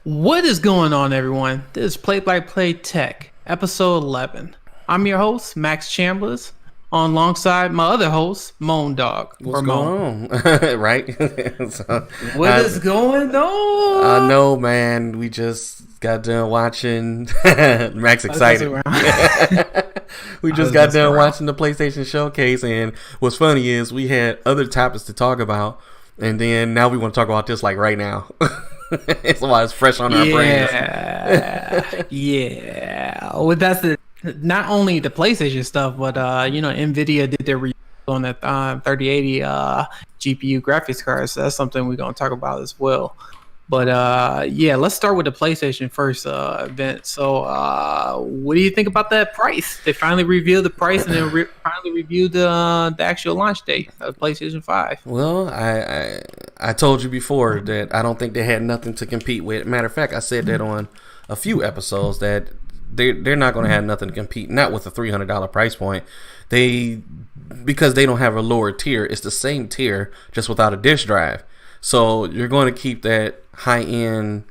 What is going on, everyone? This is Play by Play Tech, episode 11. I'm your host, Max Chambliss, alongside my other host, Moan Dog, What's or Moan. going on? Right? so, What is going I on? know, man. We just got done watching. Max I was messing excited. around. We I just was got messing done around. watching the PlayStation Showcase, and what's funny is we had other topics to talk about, and then now we want to talk about this like right now. It's why it's fresh on our brains. Yeah. Well, that's the not only the PlayStation stuff, but Nvidia did their review on that 3080 GPU graphics cards. So that's something we're gonna talk about as well. But yeah, let's start with the PlayStation first event. So what do you think about that price? They finally revealed the price and then finally reviewed the actual launch date of PlayStation 5. Well, I told you before that I don't think they had nothing to compete with. Matter of fact, I said that on a few episodes that they're not going to have nothing to compete. Not with a $300 price point. Because they don't have a lower tier. It's the same tier just without a disk drive. So you're going to keep that high end,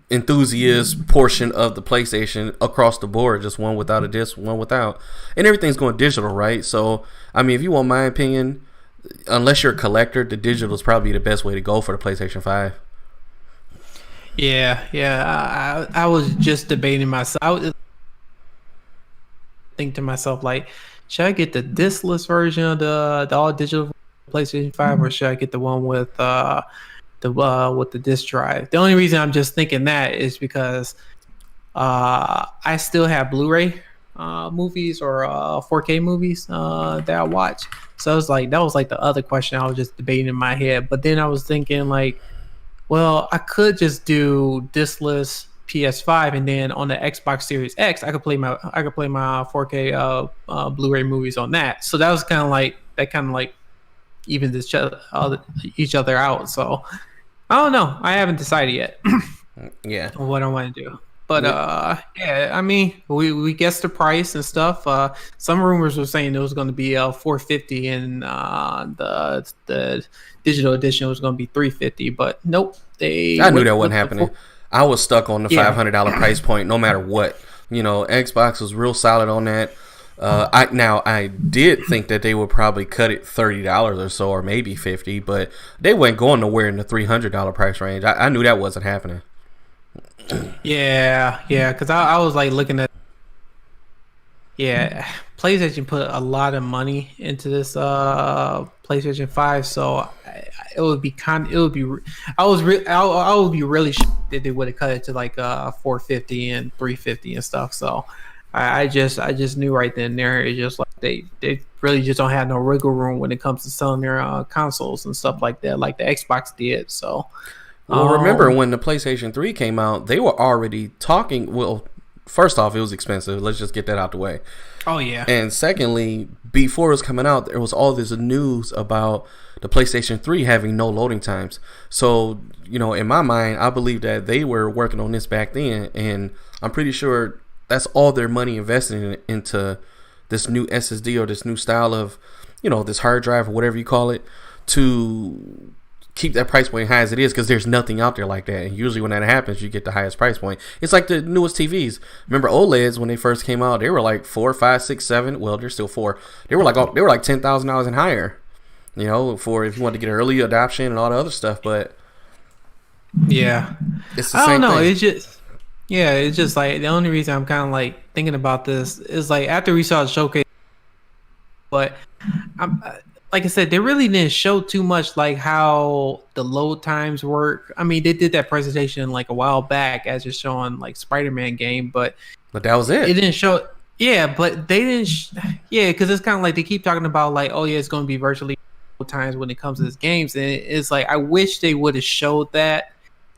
enthusiast portion of the PlayStation across the board, just one without a disc, one without, and everything's going digital, right? So I mean, if you want my opinion, unless you're a collector, the digital is probably the best way to go for the PlayStation 5. Yeah. I was just debating myself. I would think to myself like, should I get the diskless version of the all digital PlayStation 5, or should I get the one with the disc drive? The only reason I'm just thinking that is because I still have Blu-ray movies or 4K movies that I watch. So I was like, that was like the other question I was just debating in my head. But then I was thinking like, well, I could just do diskless PS5, and then on the Xbox Series X, I could play my 4K Blu-ray movies on that. So that was kind of like even each other out. So I don't know. I haven't decided yet Yeah. what I want to do. But yeah, I mean, we guessed the price and stuff. Some rumors were saying it was going to be 450, and the digital edition was going to be 350. But nope, they I knew went that wasn't with happening. I was stuck on the $500 price point no matter what. Xbox was real solid on that. I did think that they would probably cut it $30 or so, or maybe 50, but they weren't going nowhere in the $300 price range. I knew that wasn't happening. Yeah, because I was like looking at, yeah, PlayStation put a lot of money into this PlayStation 5, so it would be I would be really shocked that they would have cut it to like 450 and 350 and stuff. So I just knew right then and there, it's just like they really just don't have no wiggle room when it comes to selling their consoles and stuff like that, like the Xbox did. So Well, remember when the PlayStation 3 came out, they were already talking. Well, first off, it was expensive. Let's just get that out the way. oh yeah. And secondly, before it was coming out, there was all this news about the PlayStation 3 having no loading times. So, in my mind, I believe that they were working on this back then. And I'm pretty sure that's all their money invested into this new SSD or this new style of, this hard drive or whatever you call it, to keep that price point high as it is, because there's nothing out there like that. And usually when that happens, you get the highest price point. It's like the newest TVs. Remember OLEDs when they first came out? They were like 4, 5, 6, 7. Well, they're still 4. They were like $10,000 and higher. For if you want to get early adoption and all the other stuff. But Yeah, it's the I don't same know. thing. It's just like the only reason I'm kind of like thinking about this is like after we saw the showcase, but I'm like I said, they really didn't show too much like how the load times work. I mean, they did that presentation like a while back as just showing like Spider-Man game, but But that was it it. didn't show. Yeah, but they didn't. Yeah, because it's kind of like they keep talking about like, oh yeah, it's going to be virtually times when it comes to this games, and it's like I wish they would have showed that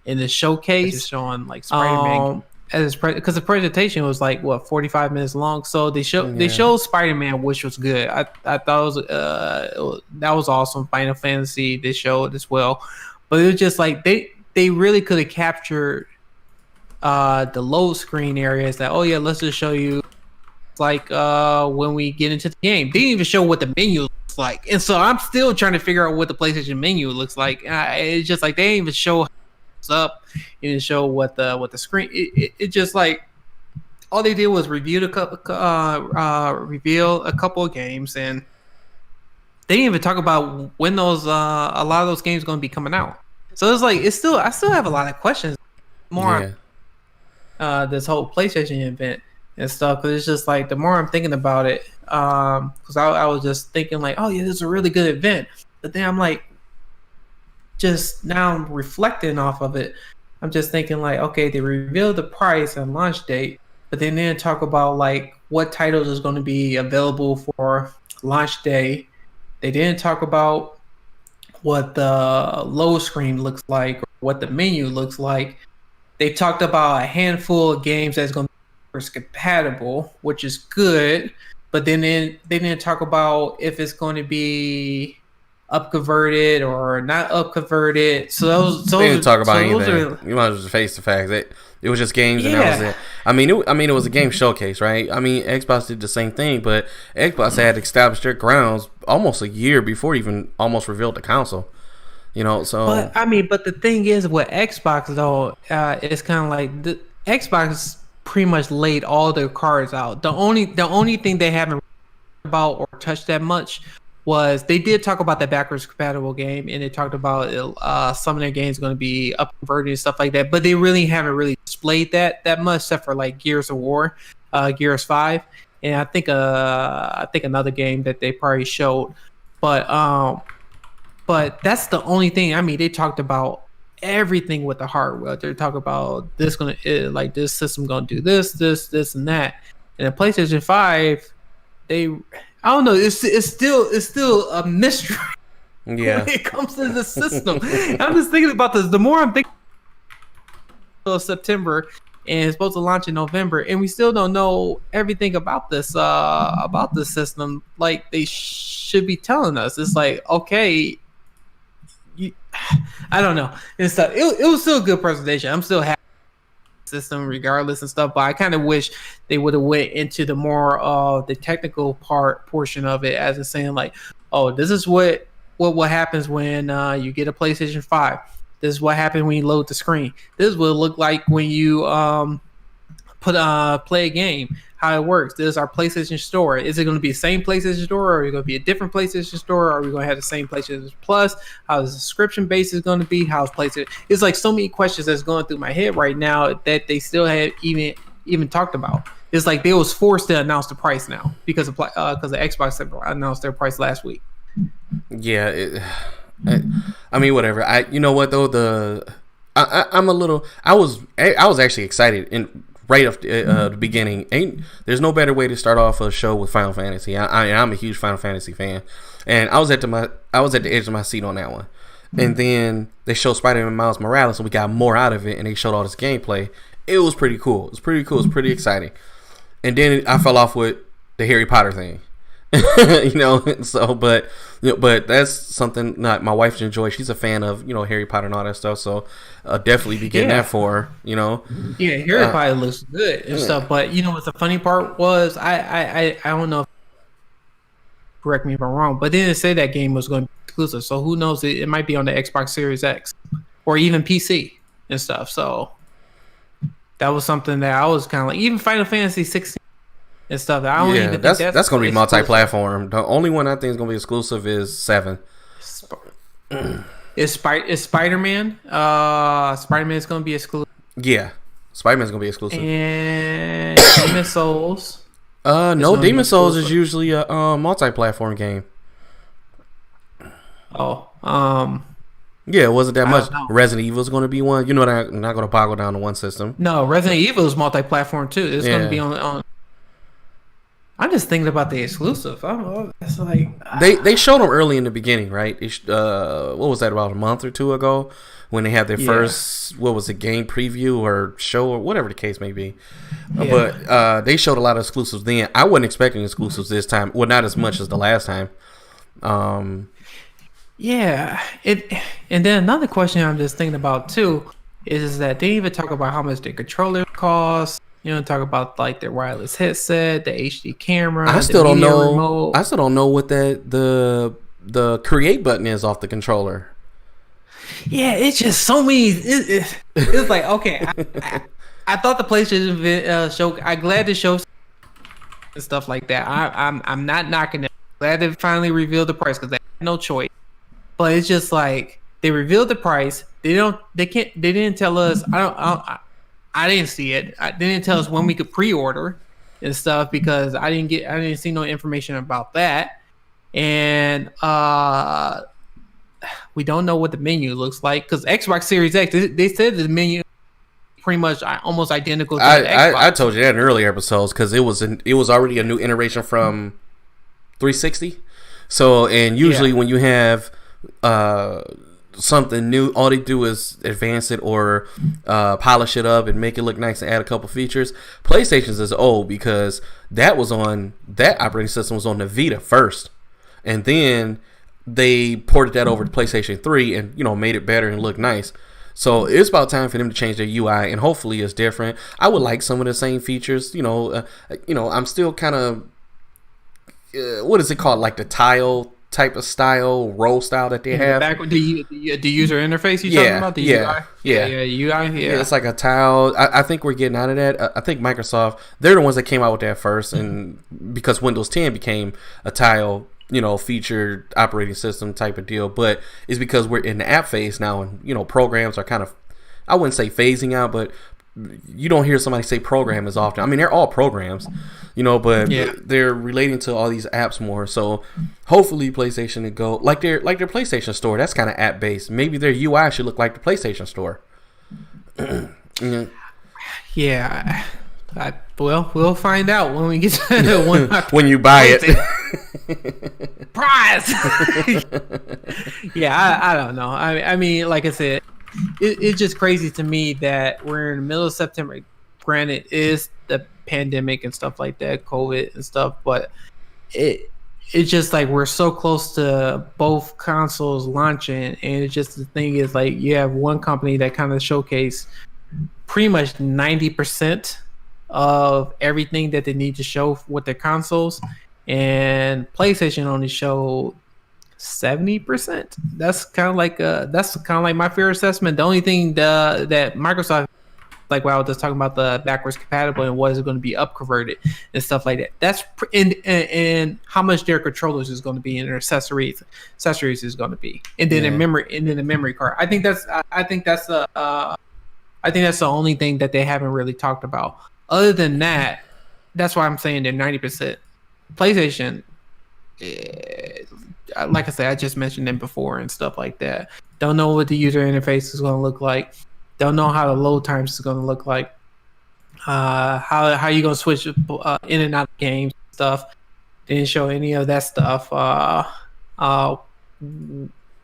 in the showcase, just showing like Spider-Man as because the presentation was like what 45 minutes long. So they showed Spider-Man, which was good. I thought that was awesome. Final Fantasy they showed as well, but it was just like they really could have captured the load screen areas. That, oh yeah, let's just show you like when we get into the game. They didn't even show what the menu looks like, and so I'm still trying to figure out what the PlayStation menu looks like. It's just like they didn't even show was up. It didn't show what the screen. It just like all they did was reveal a couple of games, and they didn't even talk about when those a lot of those games going to be coming out. So it's like I still have a lot of questions more on this whole PlayStation event and stuff, because it's just like the more I'm thinking about it, because I was just thinking like, oh yeah, this is a really good event, but then I'm like, just now I'm reflecting off of it, I'm just thinking like, okay, they revealed the price and launch date, but then they didn't talk about like what titles is going to be available for launch day. They didn't talk about what the load screen looks like or what the menu looks like. They talked about a handful of games that's going to be backwards compatible, which is good, but then they didn't talk about if it's going to be up converted or not up converted. So those they didn't talk about anything. Are, you might as well just face the fact that it was just games and that was it. I mean, it was a game showcase, right? I mean, Xbox did the same thing, but Xbox had established their grounds almost a year before it even almost revealed the console. You know, so. But I mean, but the thing is with Xbox though, it's kind of like the Xbox pretty much laid all their cards out. The only thing they haven't about or touched that much was they did talk about the backwards compatible game, and they talked about some of their games going to be up converted and stuff like that, but they really haven't really displayed that much, except for like Gears of War, Gears 5, and I think another game that they probably showed, but that's the only thing. I mean, they talked about everything with the hardware. They talk about this this system gonna do this and that, and the PlayStation 5, I don't know. It's still a mystery. Yeah. When it comes to the system. I'm just thinking about this. The more I'm thinking of September, and it's supposed to launch in November, and we still don't know everything about this system. Like they should be telling us. It's like, okay, I don't know. And stuff. It was still a good presentation. I'm still happy with the system regardless and stuff, but I kind of wish they would have went into the more the technical portion of it, as in saying like, oh, this is what happens when you get a PlayStation 5. This is what happens when you load the screen. This is what it look like when you play a game, how it works. This is our PlayStation Store. Is it going to be the same PlayStation Store, or are it going to be a different PlayStation Store? Are we going to have the same PlayStation Plus? How the subscription base is going to be? How's PlayStation? It's like so many questions that's going through my head right now that they still have even talked about. It's like they was forced to announce the price now because of Xbox announced their price last week. Yeah, I mean, whatever. You know what though, I'm a little. I was actually excited right off the beginning. There's no better way to start off a show with Final Fantasy. I'm a huge Final Fantasy fan, and I was at the edge of my seat on that one. And then they showed Spider-Man Miles Morales, and we got more out of it, and they showed all this gameplay. It was pretty cool. It was pretty exciting. And then I fell off with the Harry Potter thing. But that's something not my wife enjoys. She's a fan of Harry Potter and all that stuff, so definitely be getting that for her. Yeah, Harry Potter looks good and stuff. But what the funny part was, I don't know. Correct me if I'm wrong, but they didn't say that game was going to be exclusive. So who knows? It might be on the Xbox Series X or even PC and stuff. So that was something that I was kind of like, even Final Fantasy 16. And stuff. I don't even think that's going to be multi-platform. The only one I think is going to be exclusive is 7. Is Spider-Man? Spider-Man is going to be exclusive. Yeah, Spider-Man's going to be exclusive. And Demon Souls. No, Demon Souls is usually a multi-platform game. Oh, yeah, it wasn't that much. Resident Evil is going to be one. I'm not going to boggle down to one system. No, Resident Evil is multi-platform too. It's going to be on. I'm just thinking about the exclusive. It's like they showed them early in the beginning, right? What was that, about a month or two ago, when they had their first game preview or show or whatever the case may be. Yeah. But they showed a lot of exclusives then. I wasn't expecting exclusives this time. Well, not as much as the last time. Yeah. And then another question I'm just thinking about too is that they even talk about how much the controller costs. Talk about like their wireless headset, the HD camera. I still don't know. Remote. I still don't know what the create button is off the controller. Yeah, it's just so many. It's like, okay, I thought the PlayStation show. I'm glad the show and stuff like that. I'm not knocking it. Glad they finally revealed the price because they had no choice. But it's just like they revealed the price. They didn't tell us. I didn't see it. They didn't tell us when we could pre-order and stuff because I didn't see no information about that. And we don't know what the menu looks like because Xbox Series X. They said the menu pretty much almost identical to the Xbox. I told you that in earlier episodes because it was already a new iteration from 360. So, and usually when you have something new, all they do is advance it or polish it up and make it look nice and add a couple features. PlayStation's is old because that operating system was on the Vita first, and then they ported that over to PlayStation 3 and made it better and look nice. So it's about time for them to change their UI, and hopefully it's different. I would like some of the same features. I'm still kind of what is it called, like the tile type of style, roll style that they have. Back with the user interface you talking about? The UI? Yeah, UI. Yeah, it's like a tile. I think we're getting out of that. I think Microsoft, they're the ones that came out with that first, and because Windows 10 became a tile featured operating system type of deal, but it's because we're in the app phase now, and programs are kind of, I wouldn't say phasing out, but you don't hear somebody say program as often. I mean, they're all programs, but they're relating to all these apps more. So hopefully PlayStation would go like their PlayStation Store. That's kind of app based. Maybe their UI should look like the PlayStation Store. Yeah. Well, we'll find out when we get to when you buy it. Prize. Yeah, I don't know. I mean, like I said, it's just crazy to me that we're in the middle of September. Granted, it is the pandemic and stuff like that, COVID and stuff, but it's just like we're so close to both consoles launching, and it's just the thing is like you have one company that kind of showcase pretty much 90% of everything that they need to show with their consoles, and PlayStation only showed 70%. That's kind of like my fair assessment. The only thing that Microsoft, like what I was just talking about, the backwards compatible and what is going to be up converted and stuff like that. That's and how much their controllers is going to be and their accessories is going to be, and then the memory card. I think that's the only thing that they haven't really talked about. Other than that, that's why I'm saying they're 90%. PlayStation, like I said, I just mentioned them before and stuff like that. Don't know what the user interface is going to look like. Don't know how the load times is going to look like. How you going to switch in and out of games and stuff. Didn't show any of that stuff.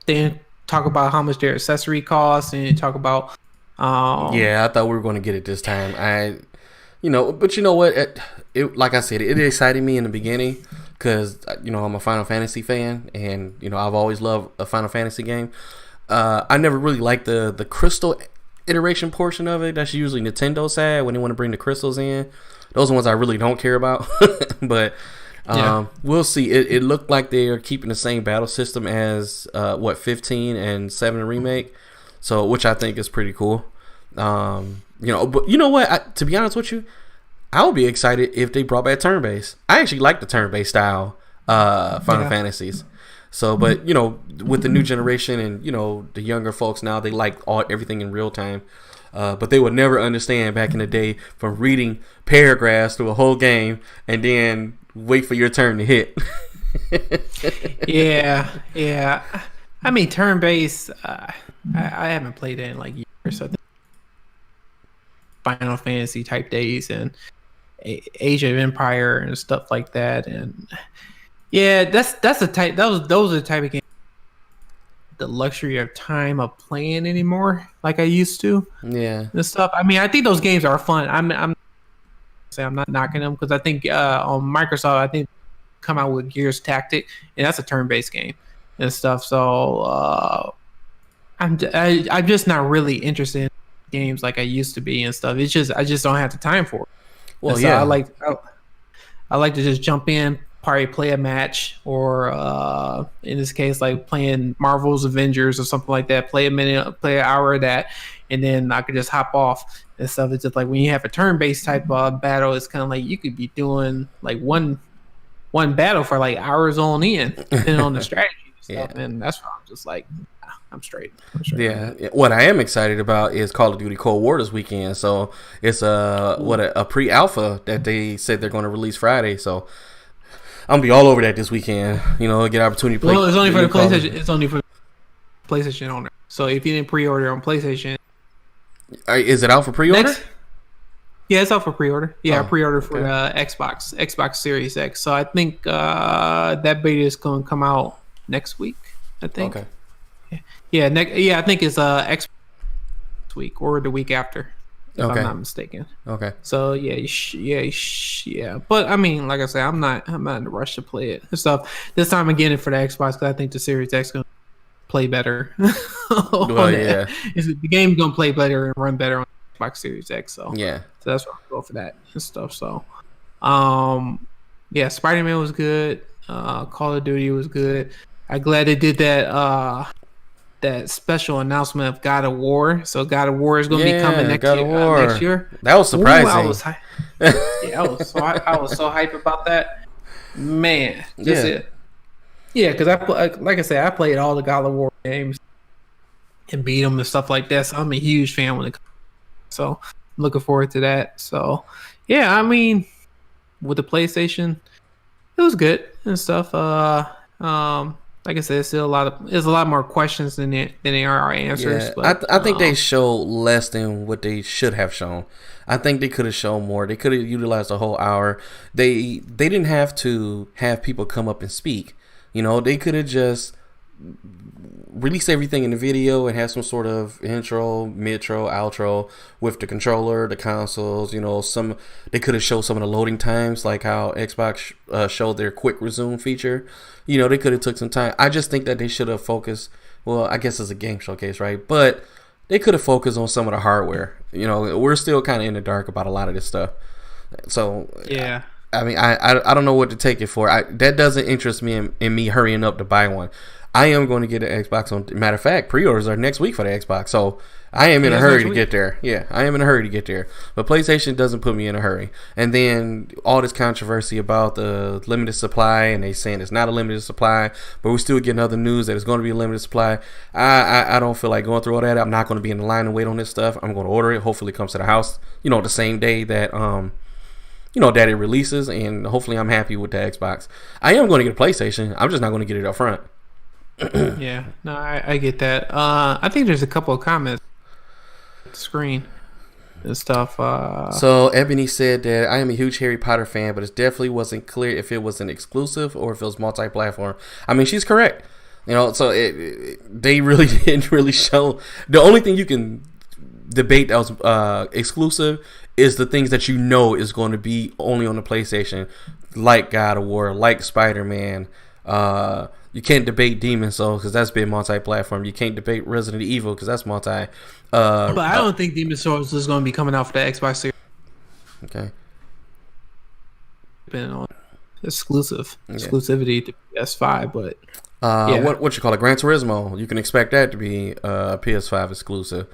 Didn't talk about how much their accessory costs, and talk about. I thought we were going to get it this time. But you know what? It like I said, it excited me in the beginning because I'm a Final Fantasy fan, and I've always loved a Final Fantasy game. I never really liked the crystal iteration portion of it. That's usually Nintendo's side when they want to bring the crystals in. Those are ones I really don't care about. But we'll see. It looked like they are keeping the same battle system as 15 and 7 remake, so which I think is pretty cool. But you know what? To be honest with you, I would be excited if they brought back turn-based. I actually like the turn-based style Final Fantasies. So, but with the new generation and the younger folks now, they like everything in real time. But they would never understand back in the day from reading paragraphs through a whole game and then wait for your turn to hit. Yeah. I mean, turn-based. I haven't played it in like years. So Final Fantasy type days and Age of Empire and stuff like that, and those are the type of game the luxury of time of playing anymore like I used to. And stuff. I mean, I think those games are fun. I'm not knocking them because I think on Microsoft, I think come out with Gears Tactic, and that's a turn-based game and stuff. So I'm just not really interested in games like I used to be and stuff. It's just I just don't have the time for it. Well, so I like to just jump in, probably play a match, or in this case, like playing Marvel's Avengers or something like that. Play a minute, play an hour of that, and then I could just hop off and stuff. It's just like when you have a turn-based type of battle, it's kind of like you could be doing like one battle for like hours on end, depending on the strategy and stuff. Yeah. And that's why I'm just like, nah, I'm straight. Yeah, what I am excited about is Call of Duty Cold War this weekend. So it's a pre-alpha that they said they're going to release Friday. So I'm gonna be all over that this weekend. You know, get an opportunity to play. Well, it's only for the Call of PlayStation. Duty. It's only for the PlayStation owner. So if you didn't pre-order on PlayStation, Is it out for pre-order? yeah, it's out for pre-order. Yeah, I Oh, pre-ordered for okay. Xbox Series X. So I think that beta is going to come out next week. I think. Okay. Yeah, I think it's Xbox week or the week after, if Okay. I'm not mistaken. Okay. So yeah, yeah. But I mean, like I said, I'm not in a rush to play it and stuff. This time I'm getting it for the Xbox because I think the Series X gonna play better. Well, yeah. The game's gonna play better and run better on Xbox Series X. So Yeah. that's why I go for that and stuff. So, yeah, Spider-Man was good. Call of Duty was good. I'm glad they did that special announcement of God of War. So God of War is going to be coming next God of year. War. Next year. That was surprising. Ooh, I was so hyped about that. Man, just Yeah. it. Yeah, because like I said, I played all the God of War games and beat them and stuff like that. So I'm a huge fan when it comes. So I'm looking forward to that. So yeah, I mean, with the PlayStation, it was good and stuff. Like I said, there's a lot more questions than there are answers. Yeah, But I think they showed less than what they should have shown. I think they could have shown more. They could have utilized a whole hour. They didn't have to have people come up and speak. You know, they could have just release everything in the video and have some sort of intro, midtro, outro with the controller, the consoles. You know, they could have showed some of the loading times, like how Xbox showed their quick resume feature. You know, they could have took some time. I just think that they should have focused. Well, I guess it's a game showcase, right? But they could have focused on some of the hardware. You know, we're still kind of in the dark about a lot of this stuff. So yeah, I mean, I don't know what to take it for. That doesn't interest me in me hurrying up to buy one. I am going to get an Xbox on. Matter of fact, pre-orders are next week for the Xbox, so I am in a hurry to get there. Yeah, I am in a hurry to get there. But PlayStation doesn't put me in a hurry. And then all this controversy about the limited supply, and they saying it's not a limited supply, but we're still getting other news that it's going to be a limited supply. I don't feel like going through all that. I'm not going to be in the line and wait on this stuff. I'm going to order it. Hopefully, it comes to the house. You know, the same day that that it releases, and hopefully, I'm happy with the Xbox. I am going to get a PlayStation. I'm just not going to get it up front. yeah. No, I get that. I think there's a couple of comments on the screen and stuff. So Ebony said that I am a huge Harry Potter fan, but it definitely wasn't clear if it was an exclusive or if it was multi-platform. I mean, she's correct. You know, so they really didn't really show. The only thing you can debate that was exclusive is the things that you know is going to be only on the PlayStation, like God of War, like Spider-Man. You can't debate Demon's Souls because that's been multi-platform. You can't debate Resident Evil because that's multi. But I don't think Demon's Souls is going to be coming out for the Xbox Series. Okay. Depending on exclusivity to PS5, but what you call it, Gran Turismo. You can expect that to be PS5 exclusive.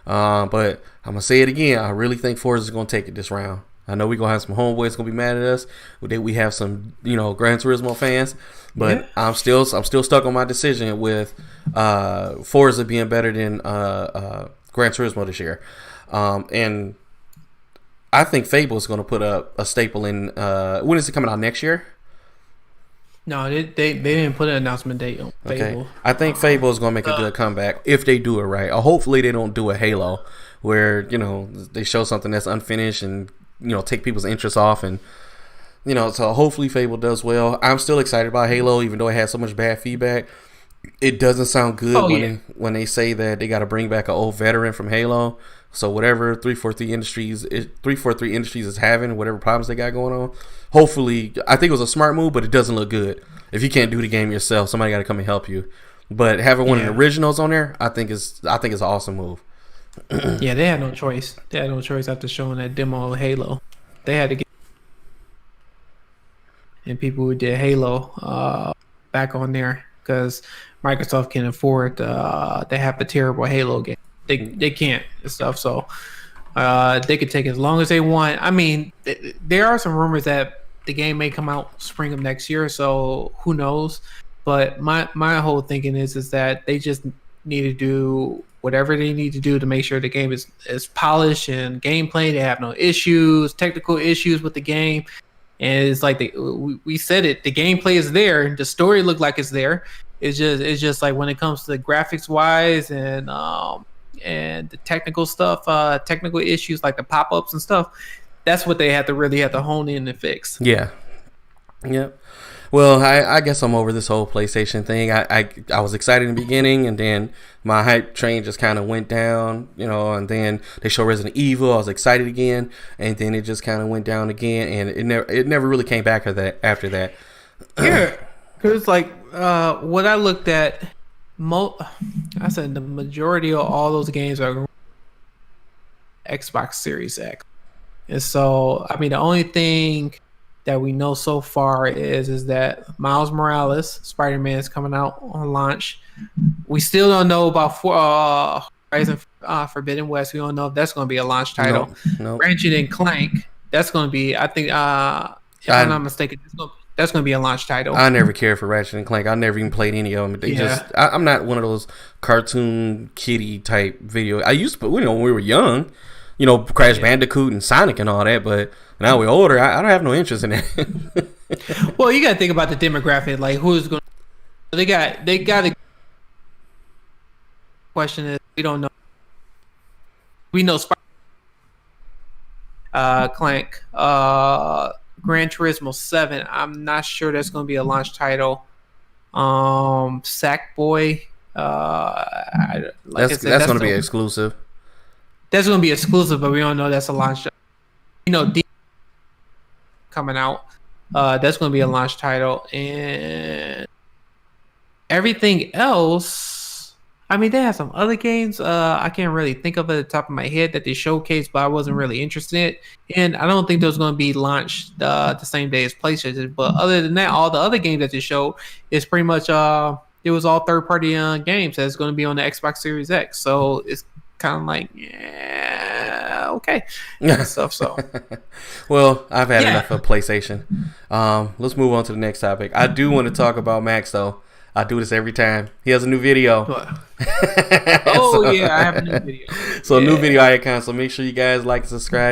But I'm gonna say it again. I really think Forza is gonna take it this round. I know we're gonna have some homeboys gonna be mad at us. We have some, Gran Turismo fans, but Yeah. I'm still stuck on my decision with Forza being better than Gran Turismo this year. And I think Fable is gonna put up a staple in. When is it coming out next year? No, they didn't put an announcement date on Fable. Okay. I think Fable is going to make a good comeback if they do it right. Or hopefully they don't do a Halo where, they show something that's unfinished and, take people's interest off. And, so hopefully Fable does well. I'm still excited about Halo, even though it had so much bad feedback. It doesn't sound good when they say that they got to bring back an old veteran from Halo. So whatever 343 Industries is having, whatever problems they got going on, hopefully, I think it was a smart move, but it doesn't look good. If you can't do the game yourself, somebody got to come and help you. But having one of the originals on there, I think is an awesome move. Yeah, they had no choice. They had no choice after showing that demo of Halo. They had to get. and people who did Halo back on there because Microsoft can afford they have a terrible Halo game. They can't and stuff. So they could take as long as they want. I mean, there are some rumors that the game may come out spring of next year. So who knows? But my whole thinking is that they just need to do whatever they need to do to make sure the game is polished and gameplay. They have no issues, technical issues with the game. And it's like we said it. The gameplay is there. The story looked like it's there. It's just like when it comes to the graphics wise and the technical stuff, technical issues like the pop ups and stuff. That's what they really have to hone in and fix. Yeah. Yep. Well, I guess I'm over this whole PlayStation thing. I was excited in the beginning, and then my hype train just kind of went down, and then they showed Resident Evil. I was excited again, and then it just kind of went down again, and it never really came back after that. Yeah, because like what I looked at, I said the majority of all those games are Xbox Series X, and so I mean the only thing that we know so far is that Miles Morales, Spider-Man, is coming out on launch. We still don't know about Horizon Forbidden West. We don't know if that's going to be a launch title. No. Ratchet and Clank, that's going to be, I think, if I'm not mistaken, that's going to be a launch title. I never cared for Ratchet and Clank. I never even played any of them. I'm not one of those cartoon kiddie type video. I used to, when we were young, Crash Bandicoot and Sonic and all that, but now we're older. I don't have no interest in that. Well, you got to think about the demographic. Like, who's going to... They got to... Question is, we don't know. We know Clank. Gran Turismo 7. I'm not sure that's going to be a launch title. Sackboy. That's going to be exclusive. That's going to be exclusive, but we don't know that's a launch. Coming out. That's going to be a launch title. And everything else, I mean, they have some other games. I can't really think of it at the top of my head that they showcased, but I wasn't really interested in. And I don't think those going to be launched the same day as PlayStation. But other than that, all the other games that they showed is pretty much it was all third-party games that's going to be on the Xbox Series X. So it's kind of like, yeah, okay, and stuff. So, well, I've had enough of PlayStation. Let's move on to the next topic. I do want to talk about Max, though. I do this every time. He has a new video. I have a new video. So, a new video icon. So, make sure you guys like, subscribe,